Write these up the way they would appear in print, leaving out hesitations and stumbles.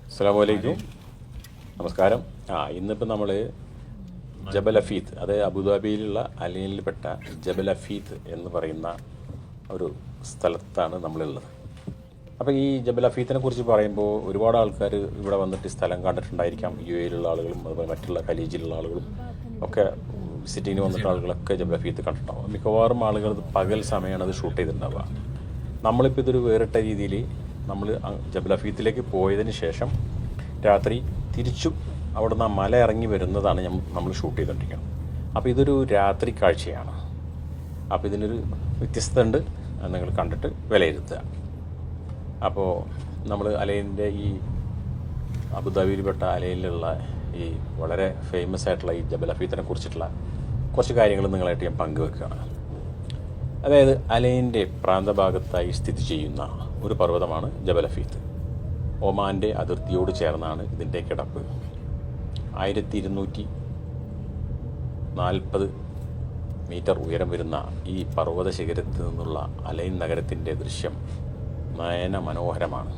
അസ്സലാമലൈക്കും, നമസ്കാരം. ഇന്നിപ്പോൾ നമ്മൾ ജബൽ അഫീത്ത്, അത് അബുദാബിയിലുള്ള അലൈനിൽപ്പെട്ട ജബൽ അഫീത്ത് എന്ന് പറയുന്ന ഒരു സ്ഥലത്താണ് നമ്മളുള്ളത്. അപ്പോൾ ഈ ജബൽ അഫീത്തിനെ കുറിച്ച് പറയുമ്പോൾ ഒരുപാട് ആൾക്കാർ ഇവിടെ വന്നിട്ട് സ്ഥലം കണ്ടിട്ടുണ്ടായിരിക്കാം. UAE-യിലുള്ള ആളുകളും അതുപോലെ മറ്റുള്ള ഖലീജിലുള്ള ആളുകളും ഒക്കെ വിസിറ്റിങ്ങിന് വന്നിട്ട് ആളുകളൊക്കെ ജബൽ അഫീത്ത് കണ്ടിട്ടുണ്ടാവും. മിക്കവാറും ആളുകൾ പകൽ സമയമാണ് അത് ഷൂട്ട് ചെയ്തിട്ടുണ്ടാവുക. നമ്മളിപ്പോൾ ഇതൊരു വേറിട്ട രീതിയിൽ നമ്മൾ ജബൽ അഫീത്തിലേക്ക് പോയതിന് ശേഷം രാത്രി തിരിച്ചും അവിടെ നിന്ന് മല ഇറങ്ങി വരുന്നതാണ് നമ്മൾ ഷൂട്ട് ചെയ്തുകൊണ്ടിരിക്കുന്നത്. അപ്പോൾ ഇതൊരു രാത്രി കാഴ്ചയാണ്. അപ്പോൾ ഇതിനൊരു വ്യത്യസ്തത ഉണ്ട്, നിങ്ങൾ കണ്ടിട്ട് വിലയിരുത്തുക. അപ്പോൾ നമ്മൾ അലൈനിൻ്റെ ഈ അബുദാബിയിൽപ്പെട്ട അലൈനിലുള്ള ഈ വളരെ ഫേമസ് ആയിട്ടുള്ള ഈ ജബൽ അഫീത്തിനെ കുറിച്ചിട്ടുള്ള കുറച്ച് കാര്യങ്ങൾ നിങ്ങളായിട്ട് ഞാൻ പങ്കുവെക്കുകയാണ്. അതായത് അലൈനിൻ്റെ പ്രാന്തഭാഗത്തായി സ്ഥിതി ചെയ്യുന്ന ഒരു പർവ്വതമാണ് ജബൽ അഫീത്ത്. ഒമാൻ്റെ അതിർത്തിയോട് ചേർന്നാണ് ഇതിൻ്റെ കിടപ്പ്. 1240 മീറ്റർ ഉയരം വരുന്ന ഈ പർവ്വത ശിഖരത്തിൽ നിന്നുള്ള അലൈൻ നഗരത്തിൻ്റെ ദൃശ്യം നയന മനോഹരമാണ്.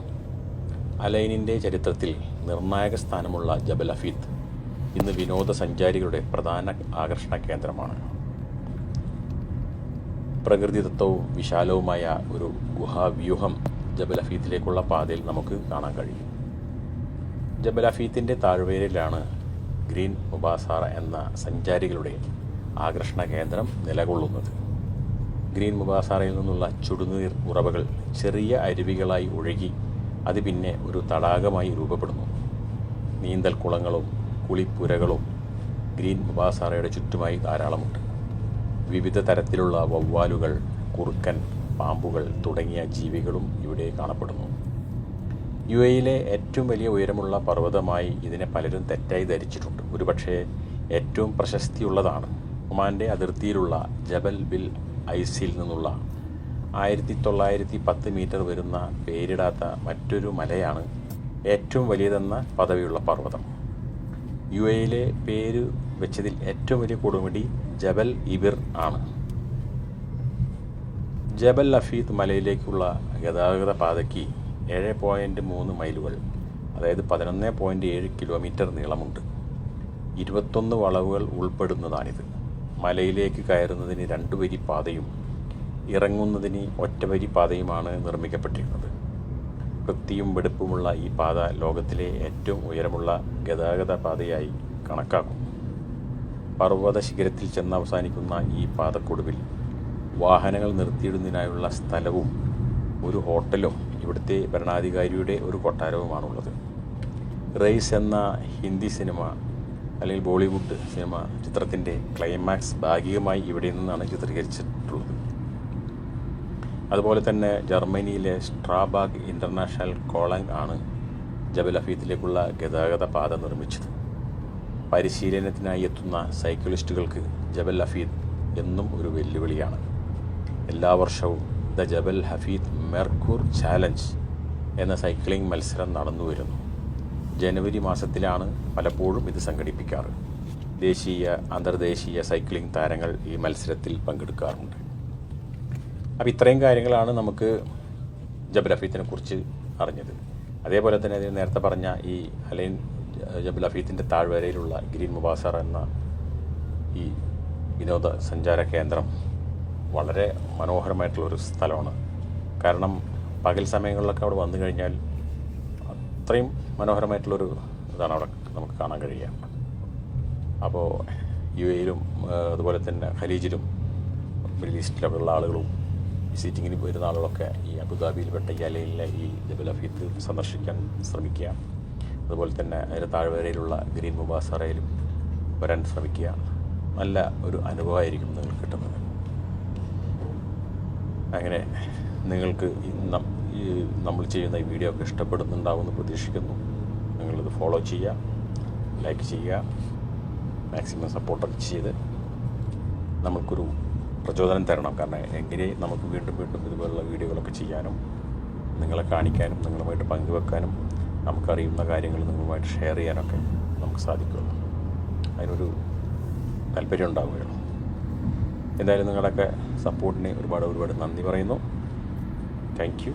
അലൈനിൻ്റെ ചരിത്രത്തിൽ നിർണായക സ്ഥാനമുള്ള ജബൽ അഫീത്ത് ഇന്ന് വിനോദസഞ്ചാരികളുടെ പ്രധാന ആകർഷണ കേന്ദ്രമാണ്. പ്രകൃതിദത്തവും വിശാലവുമായ ഒരു ഗുഹാവ്യൂഹം ജബൽ അഫീത്തിലേക്കുള്ള പാതയിൽ നമുക്ക് കാണാൻ കഴിയും. ജബൽ അഫീത്തിൻ്റെ താഴ്വരയിലാണ് ഗ്രീൻ മുബാസാറ എന്ന സഞ്ചാരികളുടെ ആകർഷണ കേന്ദ്രം നിലകൊള്ളുന്നത്. ഗ്രീൻ മുബാസാറയിൽ നിന്നുള്ള ചുടുനീർ ഉറവകൾ ചെറിയ അരുവികളായി ഒഴുകി അത് പിന്നെ ഒരു തടാകമായി രൂപപ്പെടുന്നു. നീന്തൽ കുളങ്ങളും കുളിപ്പുരകളും ഗ്രീൻ മുബാസാറയുടെ ചുറ്റുമായി ധാരാളമുണ്ട്. വിവിധ തരത്തിലുള്ള വവ്വാലുകൾ, കുറുക്കൻ, പാമ്പുകൾ തുടങ്ങിയ ജീവികളും ഇവിടെ കാണപ്പെടുന്നു. UAE-യിലെ ഏറ്റവും വലിയ ഉയരമുള്ള പർവ്വതമായി ഇതിനെ പലരും തെറ്റായി ധരിച്ചിട്ടുണ്ട്. ഒരുപക്ഷെ ഏറ്റവും പ്രശസ്തിയുള്ളതാണ്. ഒമാൻ്റെ അതിർത്തിയിലുള്ള ജബൽ ബിൽ ഐസിൽ നിന്നുള്ള 1910 മീറ്റർ വരുന്ന പേരിടാത്ത മറ്റൊരു മലയാണ് ഏറ്റവും വലിയതെന്ന പദവിയുള്ള പർവ്വതം. UAE-യിലെ പേര് വെച്ചതിൽ ഏറ്റവും വലിയ കൊടുമുടി ജബൽ ഇബിർ ആണ്. ജബൽ അഫീത്ത് മലയിലേക്കുള്ള ഗതാഗത പാതയ്ക്ക് 7.3 മൈലുകൾ, അതായത് 11.7 കിലോമീറ്റർ നീളമുണ്ട്. 21 വളവുകൾ ഉൾപ്പെടുന്നതാണിത്. മലയിലേക്ക് കയറുന്നതിന് 2 വരി പാതയും ഇറങ്ങുന്നതിന് ഒറ്റവരി പാതയുമാണ് നിർമ്മിക്കപ്പെട്ടിരിക്കുന്നത്. വൃത്തിയും വെടുപ്പുമുള്ള ഈ പാത ലോകത്തിലെ ഏറ്റവും ഉയരമുള്ള ഗതാഗത പാതയായി കണക്കാക്കും. പർവ്വത ശിഖരത്തിൽ ചെന്ന് അവസാനിക്കുന്ന ഈ പാതക്കൊടുവിൽ വാഹനങ്ങൾ നിർത്തിയിടുന്നതിനായുള്ള സ്ഥലവും ഒരു ഹോട്ടലും ഇവിടുത്തെ ഭരണാധികാരിയുടെ ഒരു കൊട്ടാരവുമാണുള്ളത്. റേസ് എന്ന ഹിന്ദി സിനിമ അല്ലെങ്കിൽ ബോളിവുഡ് സിനിമ ചിത്രത്തിൻ്റെ ക്ലൈമാക്സ് ഭാഗികമായി ഇവിടെ നിന്നാണ് ചിത്രീകരിച്ചിട്ടുള്ളത്. അതുപോലെ തന്നെ ജർമ്മനിയിലെ സ്ട്രാബാഗ് ഇൻ്റർനാഷണൽ കോളേജ് ആണ് ജബൽ അഫീത്തിലേക്കുള്ള ഗതാഗത പാത നിർമ്മിച്ചത്. പരിശീലനത്തിനായി എത്തുന്ന സൈക്ലിസ്റ്റുകൾക്ക് ജബൽ ഹഫീത്ത് എന്നും ഒരു വെല്ലുവിളിയാണ്. എല്ലാ വർഷവും ദ ജബൽ ഹഫീത്ത് മെർക്കൂർ ചാലഞ്ച് എന്ന സൈക്ലിംഗ് മത്സരം നടന്നു വരുന്നു. ജനുവരി മാസത്തിലാണ് പലപ്പോഴും ഇത് സംഘടിപ്പിക്കാറ്. ദേശീയ അന്തർദേശീയ സൈക്ലിംഗ് താരങ്ങൾ ഈ മത്സരത്തിൽ പങ്കെടുക്കാറുണ്ട്. അപ്പോൾ ഇത്രയും കാര്യങ്ങളാണ് നമുക്ക് ജബൽ ഹഫീത്തിനെ കുറിച്ച് അറിഞ്ഞത്. അതേപോലെ തന്നെ അതിന് നേരത്തെ പറഞ്ഞ ഈ അലൈൻ ജബൽ അഫീത്തിൻ്റെ താഴ്വരയിലുള്ള ഗ്രീൻ മുബാസാറ എന്ന ഈ വിനോദസഞ്ചാര കേന്ദ്രം വളരെ മനോഹരമായിട്ടുള്ളൊരു സ്ഥലമാണ്. കാരണം പകൽ സമയങ്ങളിലൊക്കെ അവിടെ വന്നു കഴിഞ്ഞാൽ അത്രയും മനോഹരമായിട്ടുള്ളൊരു ഇതാണ് അവിടെ നമുക്ക് കാണാൻ കഴിയുക. അപ്പോൾ UAE-യിലും അതുപോലെ തന്നെ ഖലീജിലും മിഡിൽ ഈസ്റ്റിലുള്ള ആളുകളും വിസിറ്റിങ്ങിന് വരുന്ന ആളുകളൊക്കെ ഈ അബുദാബിയിൽപ്പെട്ട ഈ അലൈനിലെ ഈ ജബൽ അഫീത്ത് സന്ദർശിക്കാൻ ശ്രമിക്കുക. അതുപോലെ തന്നെ അതിൻ്റെ താഴ്വരയിലുള്ള ഗ്രീൻ മുബാസാറയിലും വരാൻ ശ്രമിക്കുക. നല്ല ഒരു അനുഭവമായിരിക്കും നിങ്ങൾക്ക് കിട്ടുന്നത്. അങ്ങനെ നിങ്ങൾക്ക് നമ്മൾ ചെയ്യുന്ന ഈ വീഡിയോ ഒക്കെ ഇഷ്ടപ്പെടുന്നുണ്ടാവുമെന്ന് പ്രതീക്ഷിക്കുന്നു. നിങ്ങളിത് ഫോളോ ചെയ്യുക, ലൈക്ക് ചെയ്യുക, മാക്സിമം സപ്പോർട്ടൊക്കെ ചെയ്ത് നമുക്കൊരു പ്രചോദനം തരണം. കാരണം എങ്ങനെ നമുക്ക് വീണ്ടും വീണ്ടും ഇതുപോലുള്ള വീഡിയോകളൊക്കെ ചെയ്യാനും നിങ്ങളെ കാണിക്കാനും നിങ്ങളുമായിട്ട് പങ്കുവെക്കാനും നമുക്കറിയുന്ന കാര്യങ്ങൾ നിങ്ങളുമായിട്ട് ഷെയർ ചെയ്യാനൊക്കെ നമുക്ക് സാധിക്കുമല്ലോ. അതിനൊരു താല്പര്യം ഉണ്ടാവുകയാണ്. എന്തായാലും നിങ്ങളുടെയൊക്കെ സപ്പോർട്ടിന് ഒരുപാട് നന്ദി പറയുന്നു. Thank you.